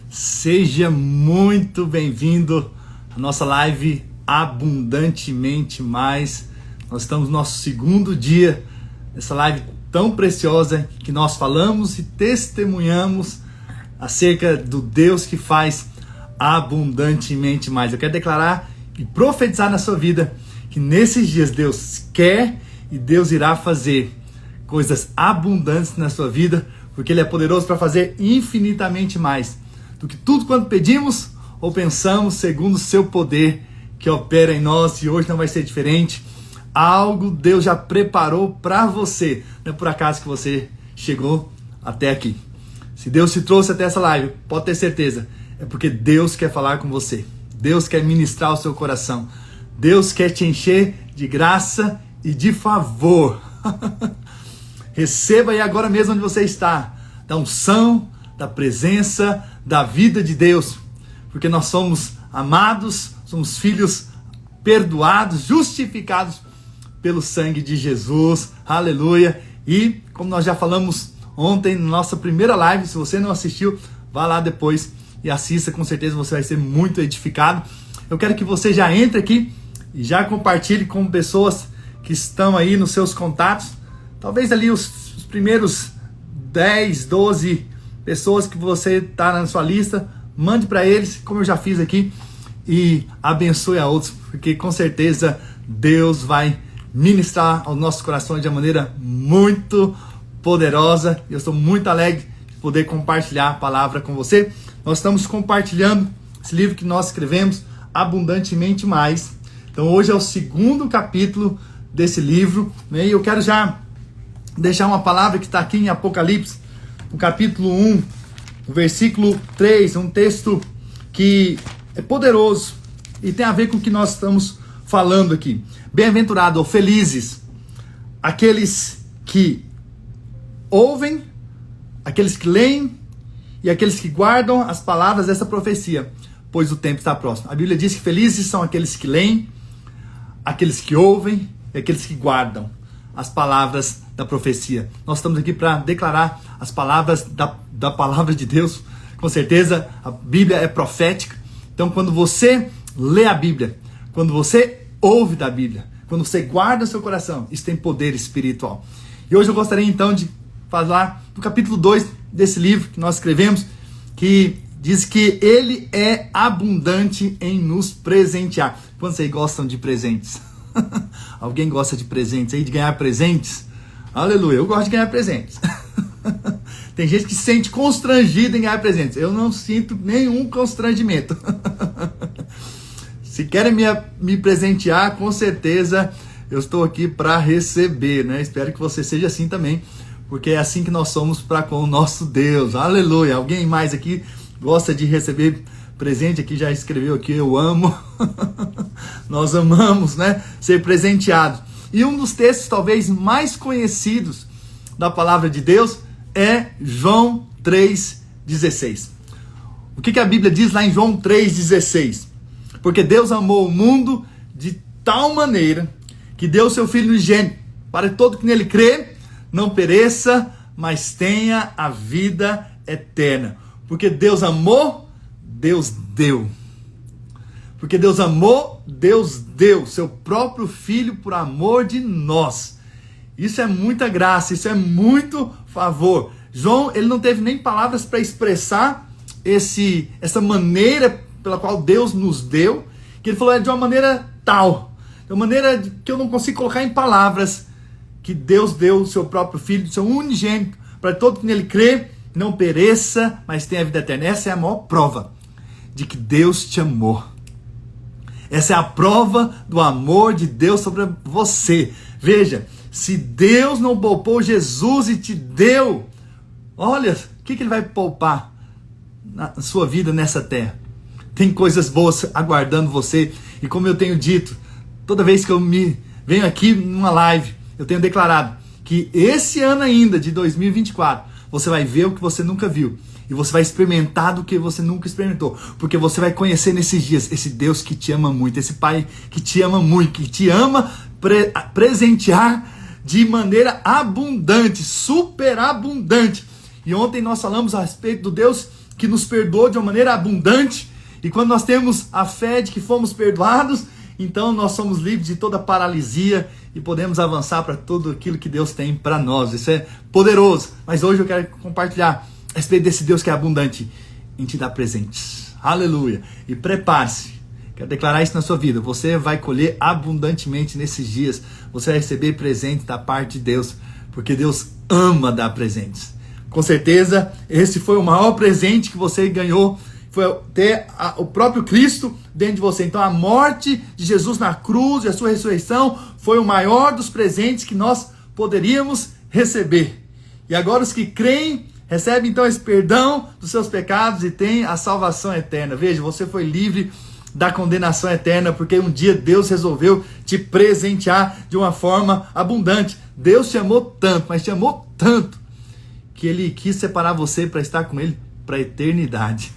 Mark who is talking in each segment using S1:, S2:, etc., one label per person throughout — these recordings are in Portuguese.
S1: Seja muito bem-vindo à nossa live Abundantemente Mais. Nós estamos no nosso segundo dia dessa live tão preciosa que nós falamos e testemunhamos acerca do Deus que faz abundantemente mais. Eu quero declarar e profetizar na sua vida que nesses dias Deus quer e Deus irá fazer coisas abundantes na sua vida, porque Ele é poderoso para fazer infinitamente mais do que tudo quanto pedimos ou pensamos, segundo o seu poder que opera em nós. E hoje não vai ser diferente. Algo Deus já preparou para você. Não é por acaso que você chegou até aqui. Se Deus te trouxe até essa live, pode ter certeza, é porque Deus quer falar com você. Deus quer ministrar o seu coração. Deus quer te encher de graça e de favor. Receba aí agora mesmo onde você está, da unção, da presença, da vida de Deus, porque nós somos amados, somos filhos perdoados, justificados pelo sangue de Jesus, aleluia. E como nós já falamos ontem na nossa primeira live, se você não assistiu, vá lá depois e assista, com certeza você vai ser muito edificado. Eu quero que você já entre aqui e já compartilhe com pessoas que estão aí nos seus contatos, talvez ali os primeiros 10, 12 pessoas que você está na sua lista, mande para eles, como eu já fiz aqui, e abençoe a outros, porque com certeza Deus vai ministrar aos nossos corações de uma maneira muito poderosa. Eu estou muito alegre de poder compartilhar a palavra com você. Nós estamos compartilhando esse livro que nós escrevemos, Abundantemente Mais. Então hoje é o segundo capítulo desse livro, né? E eu quero já deixar uma palavra que está aqui em Apocalipse, no capítulo 1, no versículo 3, um texto que é poderoso e tem a ver com o que nós estamos falando aqui. Bem-aventurado ou felizes aqueles que ouvem, aqueles que leem e aqueles que guardam as palavras dessa profecia, pois o tempo está próximo. A Bíblia diz que felizes são aqueles que leem, aqueles que ouvem e aqueles que guardam as palavras da profecia. Nós estamos aqui para declarar as palavras da palavra de Deus. Com certeza a Bíblia é profética. Então quando você lê a Bíblia, quando você ouve da Bíblia, quando você guarda o seu coração, isso tem poder espiritual. E hoje eu gostaria então de falar do capítulo 2 desse livro que nós escrevemos, que diz que Ele é abundante em nos presentear. Quantos aí gostam de presentes? Alguém gosta de presentes aí, de ganhar presentes? Aleluia, eu gosto de ganhar presentes. Tem gente que se sente constrangido em ganhar presentes. Eu não sinto nenhum constrangimento. Se querem me presentear, com certeza eu estou aqui para receber, né? Espero que você seja assim também, porque é assim que nós somos para com o nosso Deus. Aleluia. Alguém mais aqui gosta de receber presente? Aqui já escreveu aqui, eu amo. Nós amamos, né, ser presenteados. E um dos textos talvez mais conhecidos da palavra de Deus é João 3,16. O que a Bíblia diz lá em João 3,16? Porque Deus amou o mundo de tal maneira que deu o seu Filho unigênito, para que todo que nele crê não pereça, mas tenha a vida eterna. Porque Deus amou, Deus deu. Porque Deus amou, Deus deu seu próprio Filho por amor de nós. Isso é muita graça, isso é muito favor. João, ele não teve nem palavras para expressar essa maneira pela qual Deus nos deu, que ele falou é de uma maneira tal, de uma maneira que eu não consigo colocar em palavras, que Deus deu o seu próprio Filho, o seu unigênito, para todo que nele crê, não pereça, mas tenha a vida eterna. Essa é a maior prova de que Deus te amou. Essa é a prova do amor de Deus sobre você. Veja, se Deus não poupou Jesus e te deu, olha, o que Ele vai poupar na sua vida nessa terra? Tem coisas boas aguardando você. E como eu tenho dito, toda vez que eu venho aqui numa live, eu tenho declarado que esse ano ainda, de 2024, você vai ver o que você nunca viu. E você vai experimentar do que você nunca experimentou. Porque você vai conhecer nesses dias esse Deus que te ama muito, esse Pai que te ama muito, que te ama presentear de maneira abundante, superabundante. E ontem nós falamos a respeito do Deus que nos perdoou de uma maneira abundante. E quando nós temos a fé de que fomos perdoados, então nós somos livres de toda paralisia e podemos avançar para tudo aquilo que Deus tem para nós. Isso é poderoso. Mas hoje eu quero compartilhar a respeito desse Deus que é abundante em te dar presentes. Aleluia. E prepare-se. Quero declarar isso na sua vida. Você vai colher abundantemente nesses dias. Você vai receber presente da parte de Deus, porque Deus ama dar presentes. Com certeza, esse foi o maior presente que você ganhou, foi ter o próprio Cristo dentro de você. Então a morte de Jesus na cruz e a sua ressurreição foi o maior dos presentes que nós poderíamos receber. E agora os que creem recebem então esse perdão dos seus pecados e têm a salvação eterna. Veja, você foi livre da condenação eterna, porque um dia Deus resolveu te presentear de uma forma abundante. Deus te amou tanto, mas te amou tanto, que Ele quis separar você para estar com Ele para a eternidade.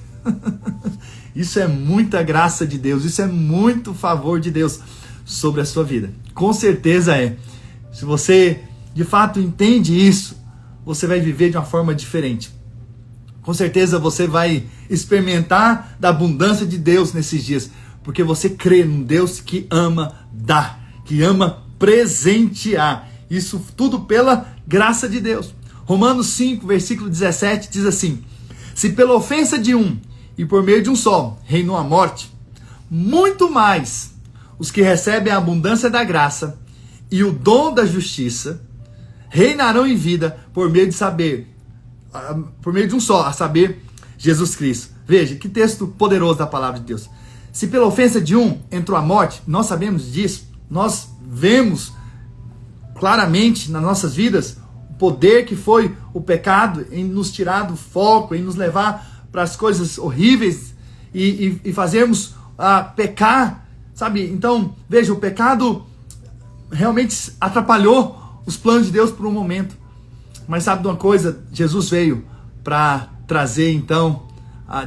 S1: Isso é muita graça de Deus, isso é muito favor de Deus sobre a sua vida. Com certeza é. Se você de fato entende isso, você vai viver de uma forma diferente. Com certeza você vai experimentar da abundância de Deus nesses dias, porque você crê num Deus que ama dar, que ama presentear. Isso tudo pela graça de Deus. Romanos 5, versículo 17 diz assim: se pela ofensa de um e por meio de um só reinou a morte, muito mais os que recebem a abundância da graça e o dom da justiça reinarão em vida por meio de um só, a saber, Jesus Cristo. Veja, que texto poderoso da palavra de Deus. Se pela ofensa de um entrou a morte, nós sabemos disso, nós vemos claramente nas nossas vidas o poder que foi o pecado em nos tirar do foco, em nos levar para as coisas horríveis e fazermos pecar, sabe? Então, veja, o pecado realmente atrapalhou os planos de Deus por um momento. Mas sabe de uma coisa? Jesus veio para trazer então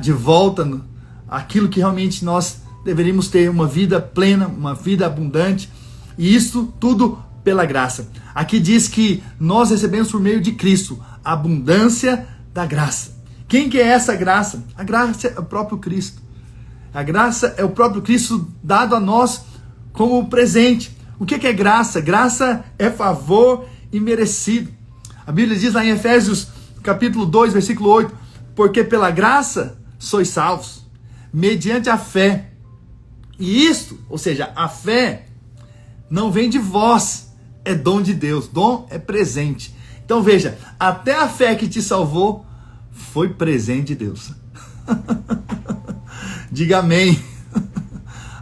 S1: de volta aquilo que realmente nós deveríamos ter, uma vida plena, uma vida abundante, e isso tudo pela graça. Aqui diz que nós recebemos por meio de Cristo a abundância da graça. Quem que é essa graça? A graça é o próprio Cristo. A graça é o próprio Cristo dado a nós como presente. O que é graça? Graça é favor imerecido. A Bíblia diz lá em Efésios capítulo 2, versículo 8, porque pela graça sois salvos, mediante a fé. E isto, ou seja, a fé não vem de vós, é dom de Deus. Dom é presente. Então veja, até a fé que te salvou foi presente de Deus. Diga amém.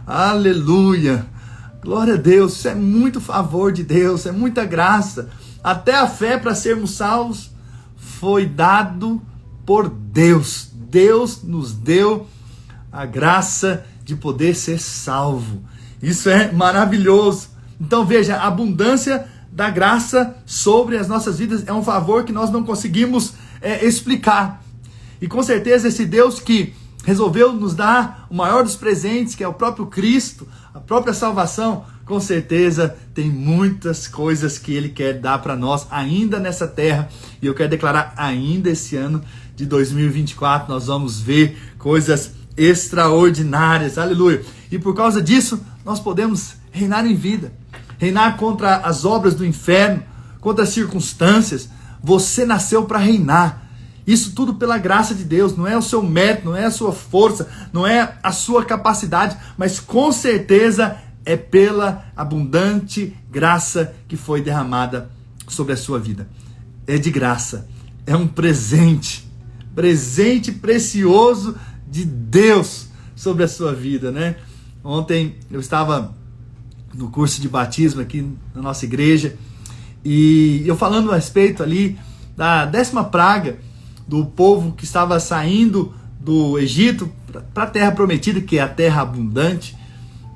S1: Aleluia. Glória a Deus. Isso é muito favor de Deus, é muita graça. Até a fé para sermos salvos foi dado por Deus. Deus nos deu a graça de poder ser salvo. Isso é maravilhoso. Então veja, a abundância da graça sobre as nossas vidas é um favor que nós não conseguimos explicar. E com certeza esse Deus que resolveu nos dar o maior dos presentes, que é o próprio Cristo, a própria salvação, com certeza tem muitas coisas que Ele quer dar para nós ainda nessa terra. E eu quero declarar, ainda esse ano de 2024, nós vamos ver coisas extraordinárias. Aleluia! E por causa disso, nós podemos reinar em vida. Reinar contra as obras do inferno, contra as circunstâncias. Você nasceu para reinar. Isso tudo pela graça de Deus, não é o seu mérito, não é a sua força, não é a sua capacidade, mas com certeza é pela abundante graça que foi derramada sobre a sua vida. É de graça, é um presente precioso de Deus sobre a sua vida, né? Ontem eu estava no curso de batismo aqui na nossa igreja e eu falando a respeito ali da 10ª praga do povo que estava saindo do Egito para a terra prometida, que é a terra abundante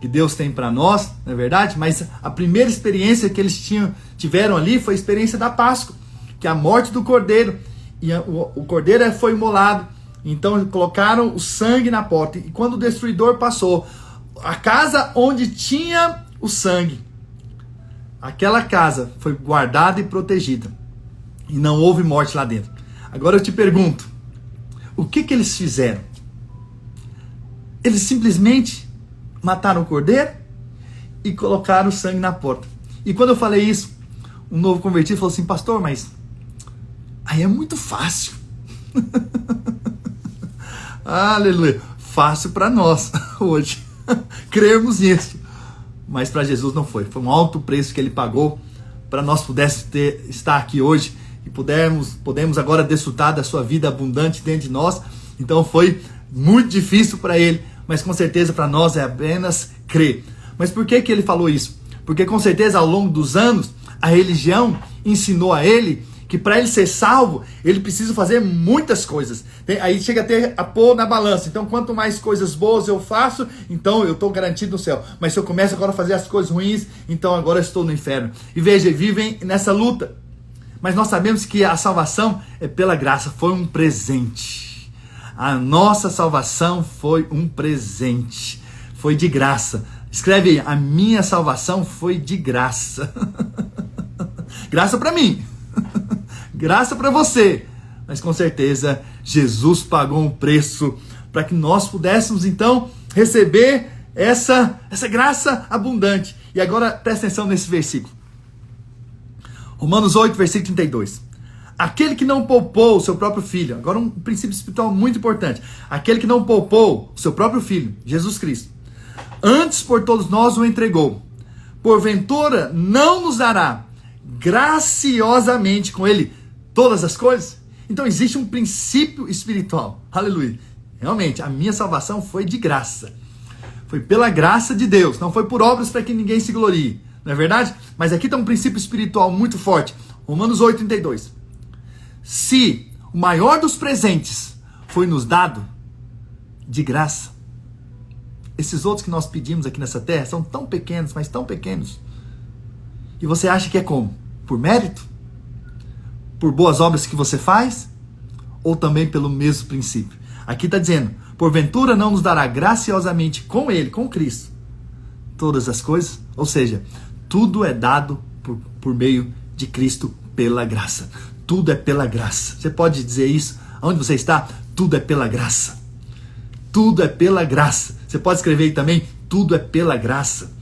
S1: que Deus tem para nós, não é verdade? Mas a primeira experiência que eles tiveram ali foi a experiência da Páscoa, que é a morte do cordeiro. E o cordeiro foi imolado, então colocaram o sangue na porta. E quando o destruidor passou, a casa onde tinha o sangue, aquela casa foi guardada e protegida. E não houve morte lá dentro. Agora eu te pergunto, O que eles fizeram? Eles simplesmente mataram o cordeiro e colocaram o sangue na porta. E quando eu falei isso, um novo convertido falou assim: pastor, mas aí é muito fácil. Aleluia. Fácil para nós hoje crermos nisso. Mas para Jesus não foi. Foi um alto preço que ele pagou para nós pudéssemos estar aqui hoje e podemos agora desfrutar da sua vida abundante dentro de nós. Então foi muito difícil para ele, mas com certeza para nós é apenas crer. Mas por que ele falou isso? Porque com certeza ao longo dos anos a religião ensinou a ele que para ele ser salvo, ele precisa fazer muitas coisas. Aí chega a pôr na balança. Então, quanto mais coisas boas eu faço, então eu estou garantido no céu. Mas se eu começo agora a fazer as coisas ruins, então agora eu estou no inferno. E veja, vivem nessa luta. Mas nós sabemos que a salvação é pela graça, foi um presente. A nossa salvação foi um presente. Foi de graça. Escreve aí, a minha salvação foi de graça. Graça para mim. Graça para você, mas com certeza Jesus pagou um preço para que nós pudéssemos então receber essa graça abundante. E agora presta atenção nesse versículo. Romanos 8, versículo 32. Aquele que não poupou o seu próprio filho, agora um princípio espiritual muito importante. Aquele que não poupou o seu próprio filho, Jesus Cristo, antes por todos nós o entregou, porventura não nos dará graciosamente com ele todas as coisas? Então existe um princípio espiritual. Aleluia. Realmente, a minha salvação foi de graça. Foi pela graça de Deus. Não foi por obras para que ninguém se glorie. Não é verdade? Mas aqui tem um princípio espiritual muito forte. Romanos 8, 32. Se o maior dos presentes foi nos dado de graça, esses outros que nós pedimos aqui nessa terra são tão pequenos, mas tão pequenos. E você acha que é como? Por mérito? Por boas obras que você faz? Ou também pelo mesmo princípio? Aqui está dizendo, porventura não nos dará graciosamente com ele, com Cristo, todas as coisas? Ou seja, tudo é dado por meio de Cristo pela graça. Tudo é pela graça. Você pode dizer isso? Onde você está? Tudo é pela graça. Tudo é pela graça. Você pode escrever aí também, tudo é pela graça.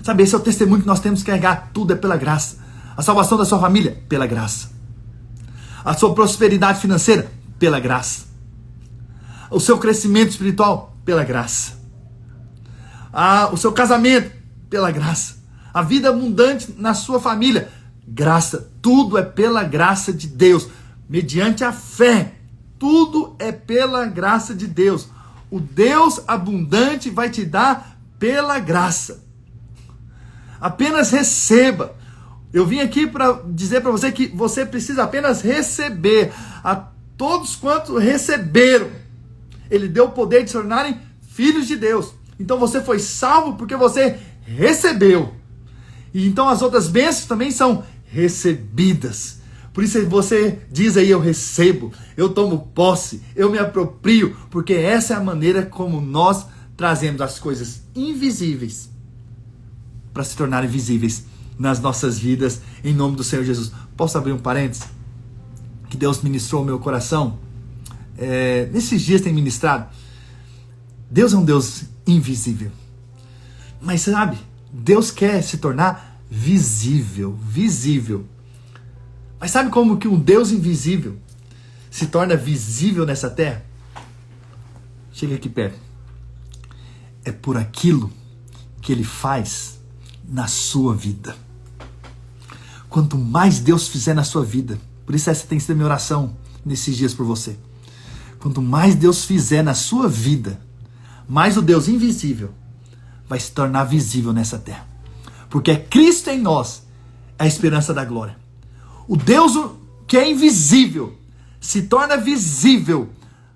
S1: Sabe, esse é o testemunho que nós temos que carregar. Tudo é pela graça. A salvação da sua família, pela graça. A sua prosperidade financeira, pela graça. O seu crescimento espiritual, pela graça. O seu casamento, pela graça. A vida abundante na sua família, graça. Tudo é pela graça de Deus, mediante a fé. Tudo é pela graça de Deus. O Deus abundante vai te dar pela graça. Apenas receba. Eu vim aqui para dizer para você que você precisa apenas receber. A todos quantos receberam, Ele deu o poder de se tornarem filhos de Deus. Então você foi salvo porque você recebeu. E então as outras bênçãos também são recebidas. Por isso você diz aí, eu recebo, eu tomo posse, eu me aproprio, porque essa é a maneira como nós trazemos as coisas invisíveis para se tornarem visíveis nas nossas vidas, em nome do Senhor Jesus. Posso abrir um parênteses? Que Deus ministrou o meu coração. Nesses dias tem ministrado. Deus é um Deus invisível. Mas sabe, Deus quer se tornar visível. Mas sabe como que um Deus invisível se torna visível nessa terra? Chega aqui perto. É por aquilo que Ele faz na sua vida. Quanto mais Deus fizer na sua vida, por isso essa tem sido a minha oração nesses dias por você. Quanto mais Deus fizer na sua vida, mais o Deus invisível vai se tornar visível nessa terra. Porque é Cristo em nós, a esperança da glória. O Deus que é invisível se torna visível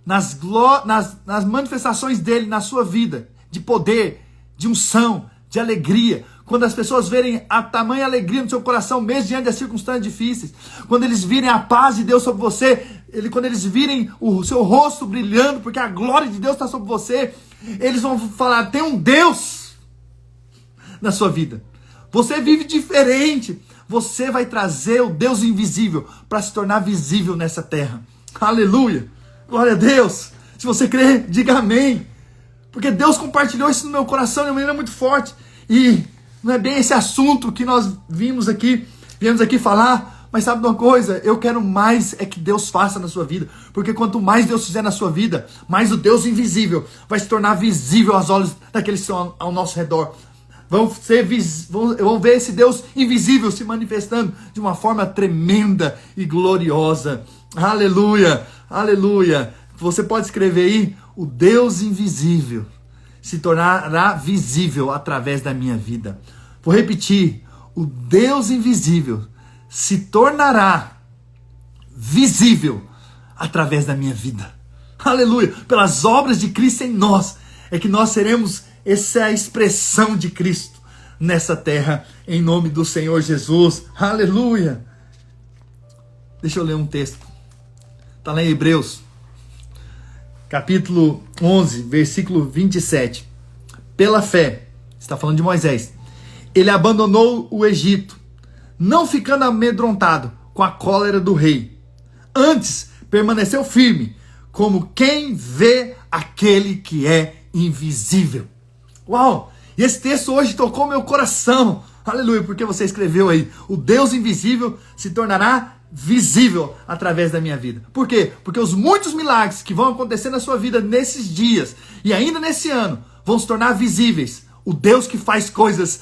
S1: nas manifestações dele na sua vida, de poder, de unção, de alegria. Quando as pessoas verem a tamanha alegria no seu coração, mesmo diante das circunstâncias difíceis, quando eles virem a paz de Deus sobre você, quando eles virem o seu rosto brilhando, porque a glória de Deus está sobre você, eles vão falar, tem um Deus na sua vida. Você vive diferente. Você vai trazer o Deus invisível para se tornar visível nessa terra. Aleluia. Glória a Deus. Se você crê, diga amém. Porque Deus compartilhou isso no meu coração de uma maneira muito forte. E não é bem esse assunto que nós viemos aqui falar. Mas sabe de uma coisa? Eu quero mais é que Deus faça na sua vida. Porque quanto mais Deus fizer na sua vida, mais o Deus invisível vai se tornar visível aos olhos daqueles que estão ao nosso redor. Vão ver esse Deus invisível se manifestando de uma forma tremenda e gloriosa. Aleluia, aleluia. Você pode escrever aí, o Deus invisível se tornará visível através da minha vida. Vou repetir, o Deus invisível se tornará visível através da minha vida. Aleluia, pelas obras de Cristo em nós, é que nós seremos essa expressão de Cristo nessa terra, em nome do Senhor Jesus. Aleluia. Deixa eu ler um texto. Está lá em Hebreus, capítulo 11, versículo 27. Pela fé, está falando de Moisés, ele abandonou o Egito, não ficando amedrontado com a cólera do rei. Antes, permaneceu firme, como quem vê aquele que é invisível. Uau! E esse texto hoje tocou meu coração. Aleluia, porque você escreveu aí, o Deus invisível se tornará visível através da minha vida. Por quê? Porque os muitos milagres que vão acontecer na sua vida nesses dias e ainda nesse ano vão se tornar visíveis. O Deus que faz coisas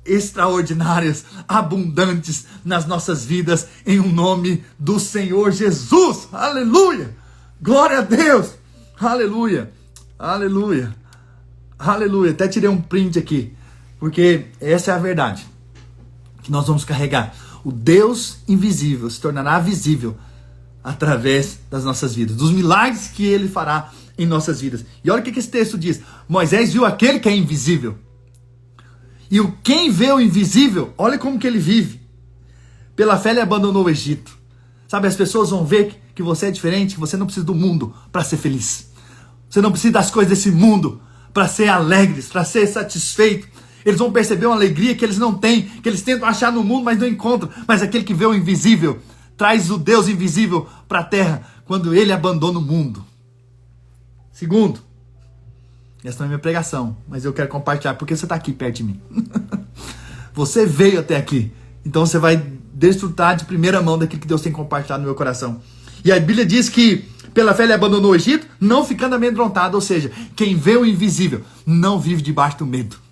S1: extraordinárias, abundantes nas nossas vidas, em o nome do Senhor Jesus. Aleluia! Glória a Deus! Aleluia! Aleluia! Aleluia! Até tirei um print aqui, porque essa é a verdade que nós vamos carregar. O Deus invisível se tornará visível através das nossas vidas, dos milagres que Ele fará em nossas vidas. E olha o que esse texto diz. Moisés viu aquele que é invisível. E quem vê o invisível, olha como que ele vive. Pela fé ele abandonou o Egito. Sabe, as pessoas vão ver que você é diferente, que você não precisa do mundo para ser feliz. Você não precisa das coisas desse mundo para ser alegres, para ser satisfeito. Eles vão perceber uma alegria que eles não têm, que eles tentam achar no mundo, mas não encontram. Mas aquele que vê o invisível, traz o Deus invisível para a terra, quando ele abandona o mundo. Segundo, essa não é minha pregação, mas eu quero compartilhar, porque você está aqui perto de mim. Você veio até aqui, então você vai desfrutar de primeira mão daquilo que Deus tem compartilhado no meu coração. E a Bíblia diz que pela fé ele abandonou o Egito, não ficando amedrontado, ou seja, quem vê o invisível não vive debaixo do medo.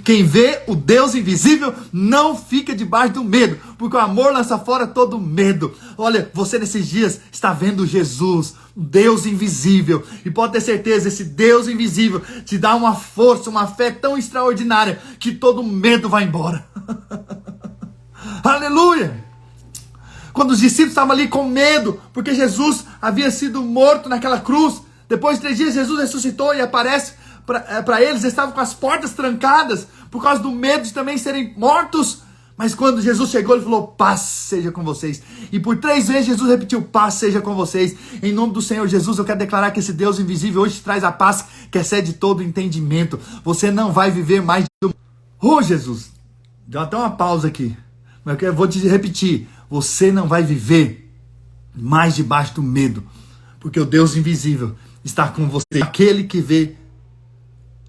S1: Quem vê o Deus invisível não fica debaixo do medo, porque o amor lança fora todo medo. Olha, você nesses dias está vendo Jesus, Deus invisível, e pode ter certeza, esse Deus invisível te dá uma força, uma fé tão extraordinária, que todo medo vai embora. Aleluia! Quando os discípulos estavam ali com medo, porque Jesus havia sido morto naquela cruz, depois de 3 dias Jesus ressuscitou e aparece para eles, estavam com as portas trancadas, por causa do medo de também serem mortos. Mas quando Jesus chegou, ele falou, paz seja com vocês. E por 3 vezes Jesus repetiu, paz seja com vocês. Em nome do Senhor Jesus, eu quero declarar que esse Deus invisível hoje te traz a paz que excede todo entendimento. Você não vai viver mais do... Oh, Jesus! Deu até uma pausa aqui. Mas eu vou te repetir. Você não vai viver mais debaixo do medo. Porque o Deus invisível está com você. Aquele que vê,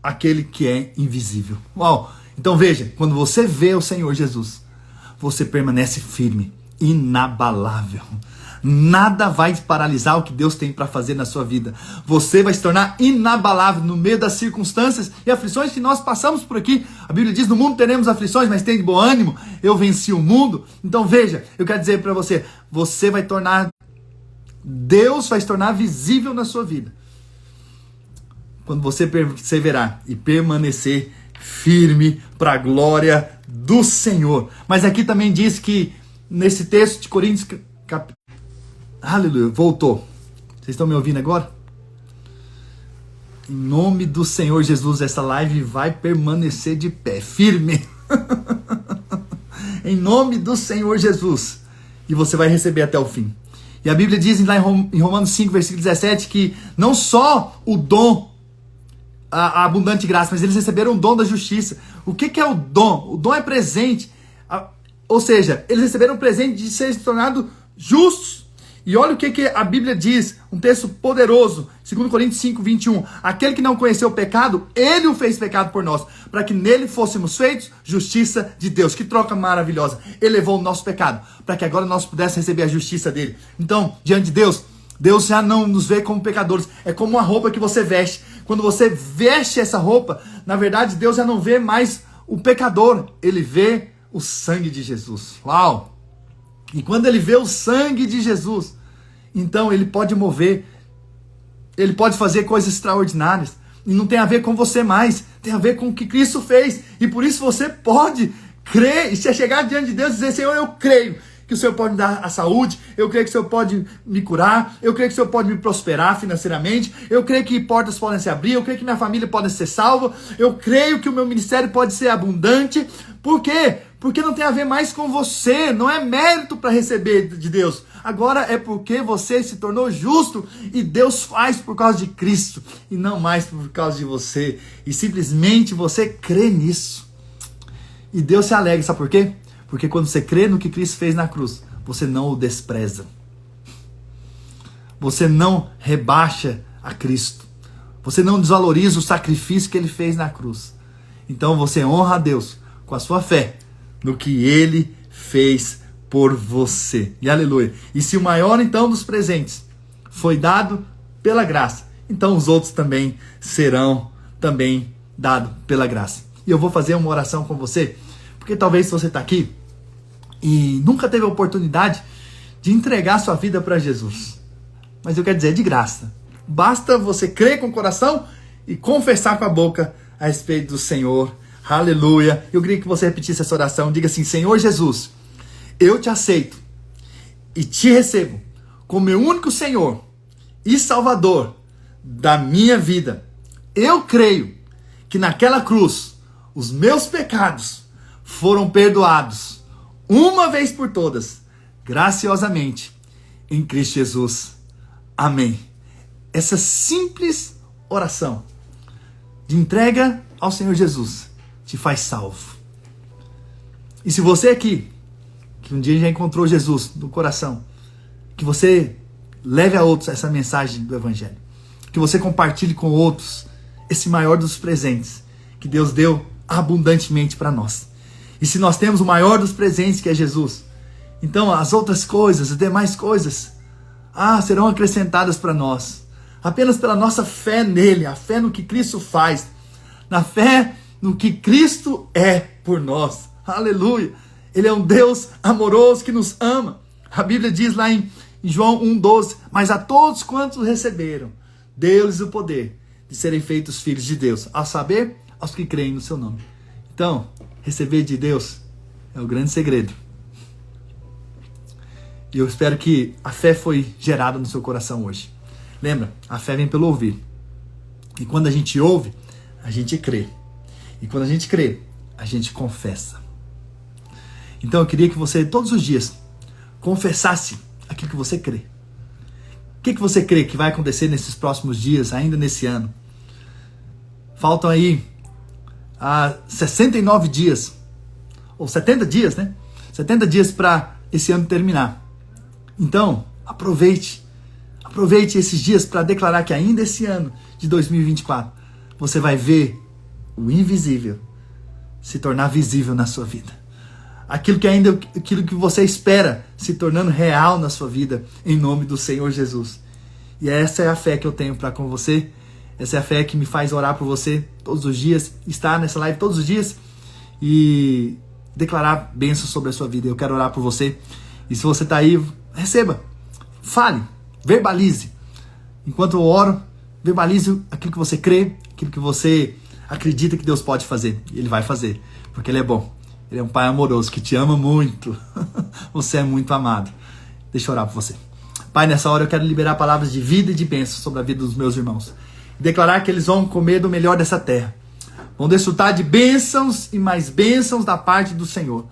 S1: aquele que é invisível. Uau! Então veja, quando você vê o Senhor Jesus, você permanece firme, inabalável. Nada vai paralisar o que Deus tem para fazer na sua vida. Você vai se tornar inabalável no meio das circunstâncias e aflições que nós passamos por aqui. A Bíblia diz, no mundo teremos aflições, mas tem de bom ânimo, eu venci o mundo. Então veja, eu quero dizer para você, você vai tornar, Deus vai se tornar visível na sua vida. Quando você perseverar e permanecer firme para a glória do Senhor. Mas aqui também diz que, nesse texto de Coríntios, aleluia, voltou. Vocês estão me ouvindo agora? Em nome do Senhor Jesus, essa live vai permanecer de pé, firme. Em nome do Senhor Jesus. E você vai receber até o fim. E a Bíblia diz lá em Romanos 5, versículo 17, que não só o dom, a abundante graça, mas eles receberam o dom da justiça. O que é o dom? O dom é presente. Ou seja, eles receberam o presente de ser tornados justos. E olha o que a Bíblia diz, um texto poderoso, 2 Coríntios 5, 21. Aquele que não conheceu o pecado, ele o fez pecado por nós, para que nele fôssemos feitos justiça de Deus. Que troca maravilhosa. Ele levou o nosso pecado, para que agora nós pudéssemos receber a justiça dele. Então, diante de Deus, Deus já não nos vê como pecadores, é como uma roupa que você veste. Quando você veste essa roupa, na verdade, Deus já não vê mais o pecador, ele vê o sangue de Jesus. Uau! E quando ele vê o sangue de Jesus, então ele pode mover, ele pode fazer coisas extraordinárias. E não tem a ver com você mais, tem a ver com o que Cristo fez. E por isso você pode crer e chegar diante de Deus e dizer: Senhor, eu creio que o Senhor pode me dar a saúde, eu creio que o Senhor pode me curar, eu creio que o Senhor pode me prosperar financeiramente, eu creio que portas podem se abrir, eu creio que minha família pode ser salva, eu creio que o meu ministério pode ser abundante. Por quê? Porque não tem a ver mais com você, não é mérito para receber de Deus. Agora é porque você se tornou justo e Deus faz por causa de Cristo e não mais por causa de você. E simplesmente você crê nisso. E Deus se alegra, sabe por quê? Porque quando você crê no que Cristo fez na cruz, você não o despreza. Você não rebaixa a Cristo. Você não desvaloriza o sacrifício que ele fez na cruz. Então você honra a Deus com a sua fé no que ele fez por você. E aleluia. E se o maior então dos presentes foi dado pela graça, então os outros também serão dados pela graça. E eu vou fazer uma oração com você, porque talvez você está aqui e nunca teve a oportunidade de entregar sua vida para Jesus. Mas eu quero dizer, é de graça. Basta você crer com o coração e confessar com a boca a respeito do Senhor. Aleluia. Eu queria que você repetisse essa oração. Diga assim: Senhor Jesus, eu te aceito e te recebo como meu único Senhor e Salvador da minha vida. Eu creio que naquela cruz os meus pecados foram perdoados uma vez por todas, graciosamente, em Cristo Jesus. Amém. Essa simples oração de entrega ao Senhor Jesus te faz salvo. E se você aqui, que um dia já encontrou Jesus no coração, que você leve a outros essa mensagem do Evangelho, que você compartilhe com outros esse maior dos presentes que Deus deu abundantemente para nós. E se nós temos o maior dos presentes, que é Jesus, então as outras coisas, as demais coisas, serão acrescentadas para nós, apenas pela nossa fé nele, a fé no que Cristo faz, na fé no que Cristo é por nós. Aleluia! Ele é um Deus amoroso que nos ama. A Bíblia diz lá em João 1,12: mas a todos quantos receberam, deu-lhes o poder de serem feitos filhos de Deus, a saber, aos que creem no seu nome. Então, receber de Deus é o grande segredo. E eu espero que a fé foi gerada no seu coração hoje. Lembra, a fé vem pelo ouvir. E quando a gente ouve, a gente crê. E quando a gente crê, a gente confessa. Então eu queria que você, todos os dias, confessasse aquilo que você crê. O que você crê que vai acontecer nesses próximos dias, ainda nesse ano? Faltam aí 69 dias, ou 70 dias, né? 70 dias para esse ano terminar. Então, aproveite esses dias para declarar que ainda esse ano de 2024, você vai ver o invisível se tornar visível na sua vida. Aquilo que você espera se tornando real na sua vida, em nome do Senhor Jesus. E essa é a fé que eu tenho para com você. Essa é a fé que me faz orar por você todos os dias, estar nessa live todos os dias e declarar bênçãos sobre a sua vida. Eu quero orar por você. E se você está aí, receba, fale, verbalize. Enquanto eu oro, verbalize aquilo que você crê, aquilo que você acredita que Deus pode fazer. E Ele vai fazer, porque Ele é bom. Ele é um Pai amoroso que te ama muito. Você é muito amado. Deixa eu orar por você. Pai, nessa hora eu quero liberar palavras de vida e de bênção sobre a vida dos meus irmãos. Declarar que eles vão comer do melhor dessa terra. Vão desfrutar de bênçãos e mais bênçãos da parte do Senhor.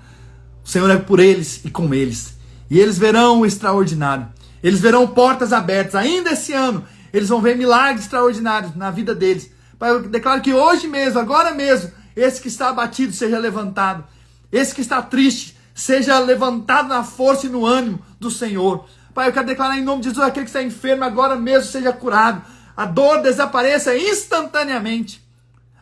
S1: O Senhor é por eles e com eles. E eles verão o extraordinário. Eles verão portas abertas. Ainda esse ano, eles vão ver milagres extraordinários na vida deles. Pai, eu declaro que hoje mesmo, agora mesmo, esse que está abatido seja levantado. Esse que está triste seja levantado na força e no ânimo do Senhor. Pai, eu quero declarar em nome de Jesus, aquele que está enfermo agora mesmo seja curado. A dor desapareça instantaneamente.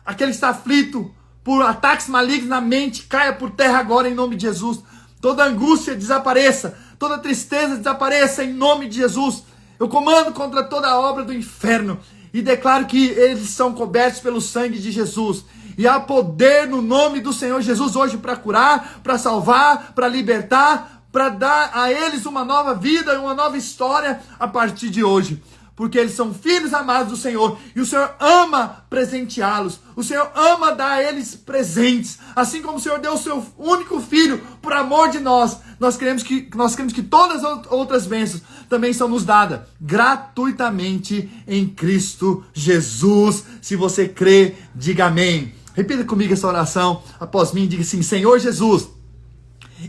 S1: Aquele que está aflito por ataques malignos na mente, caia por terra agora em nome de Jesus. Toda angústia desapareça, toda tristeza desapareça em nome de Jesus. Eu comando contra toda a obra do inferno e declaro que eles são cobertos pelo sangue de Jesus. E há poder no nome do Senhor Jesus hoje para curar, para salvar, para libertar, para dar a eles uma nova vida, uma nova história a partir de hoje. Porque eles são filhos amados do Senhor, e o Senhor ama presenteá-los, o Senhor ama dar a eles presentes, assim como o Senhor deu o seu único filho por amor de nós. Nós queremos que todas as outras bênçãos também são nos dadas gratuitamente em Cristo Jesus. Se você crê, diga amém. Repita comigo essa oração após mim, diga assim: Senhor Jesus,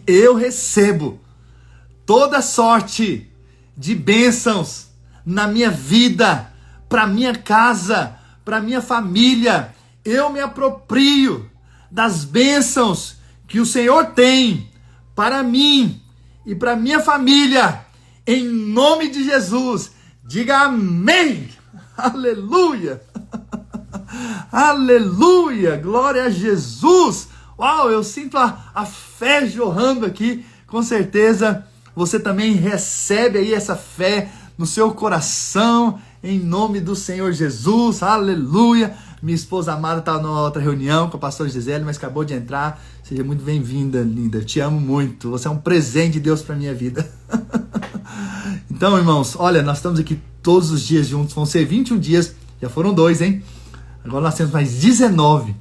S1: eu recebo toda sorte de bênçãos na minha vida, para minha casa, para minha família. Eu me aproprio das bênçãos que o Senhor tem para mim e para minha família, em nome de Jesus. Diga amém. Aleluia. Aleluia. Glória a Jesus. Uau, eu sinto a fé jorrando aqui. Com certeza você também recebe aí essa fé no seu coração, em nome do Senhor Jesus. Aleluia. Minha esposa amada está numa outra reunião com a pastora Gisele, mas acabou de entrar. Seja muito bem-vinda, linda. Eu te amo muito. Você é um presente de Deus para minha vida. Então, irmãos, olha, nós estamos aqui todos os dias juntos. Vão ser 21 dias. Já foram 2, hein? Agora nós temos mais 19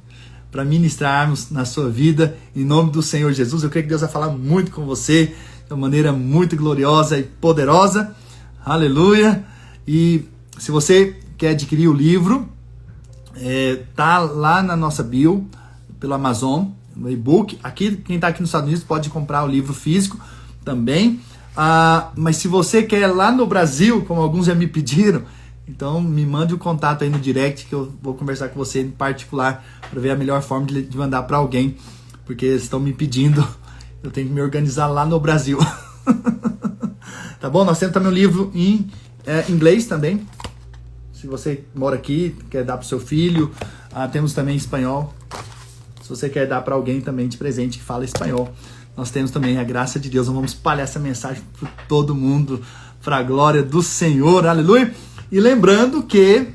S1: para ministrarmos na sua vida, em nome do Senhor Jesus. Eu creio que Deus vai falar muito com você, de uma maneira muito gloriosa e poderosa. Aleluia. E se você quer adquirir o livro, tá lá na nossa bio, pelo Amazon, no e-book. Aqui, quem está aqui nos Estados Unidos pode comprar o livro físico também. Mas se você quer lá no Brasil, como alguns já me pediram, então me mande o contato aí no direct, que eu vou conversar com você em particular para ver a melhor forma de mandar para alguém, porque eles estão me pedindo. Eu tenho que me organizar lá no Brasil. Tá bom? Nós temos também um livro em inglês também. Se você mora aqui, quer dar para o seu filho. Temos também em espanhol. Se você quer dar para alguém também de presente que fala espanhol. Nós temos também a graça de Deus. Nós vamos espalhar essa mensagem para todo mundo, para a glória do Senhor. Aleluia! E lembrando que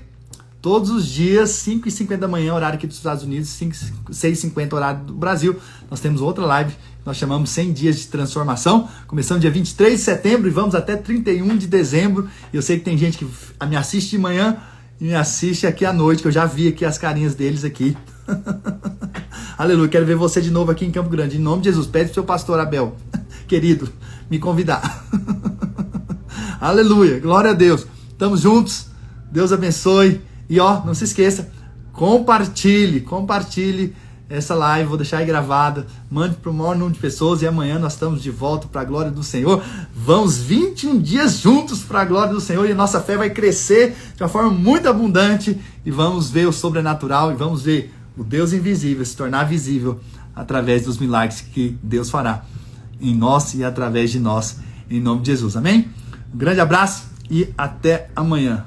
S1: todos os dias, 5h50 da manhã, horário aqui dos Estados Unidos, 6h50 horário do Brasil, nós temos outra live. Nós chamamos 100 dias de transformação, começando dia 23 de setembro e vamos até 31 de dezembro. E eu sei que tem gente que me assiste de manhã e me assiste aqui à noite, que eu já vi aqui as carinhas deles aqui. Aleluia, quero ver você de novo aqui em Campo Grande. Em nome de Jesus, pede pro seu pastor Abel, querido, me convidar. Aleluia, glória a Deus. Estamos juntos, Deus abençoe. E não se esqueça, compartilhe essa live, vou deixar aí gravada, mande para o maior número de pessoas e amanhã nós estamos de volta para a glória do Senhor. Vamos 21 dias juntos para a glória do Senhor e a nossa fé vai crescer de uma forma muito abundante e vamos ver o sobrenatural e vamos ver o Deus invisível se tornar visível através dos milagres que Deus fará em nós e através de nós, em nome de Jesus, amém? Um grande abraço e até amanhã.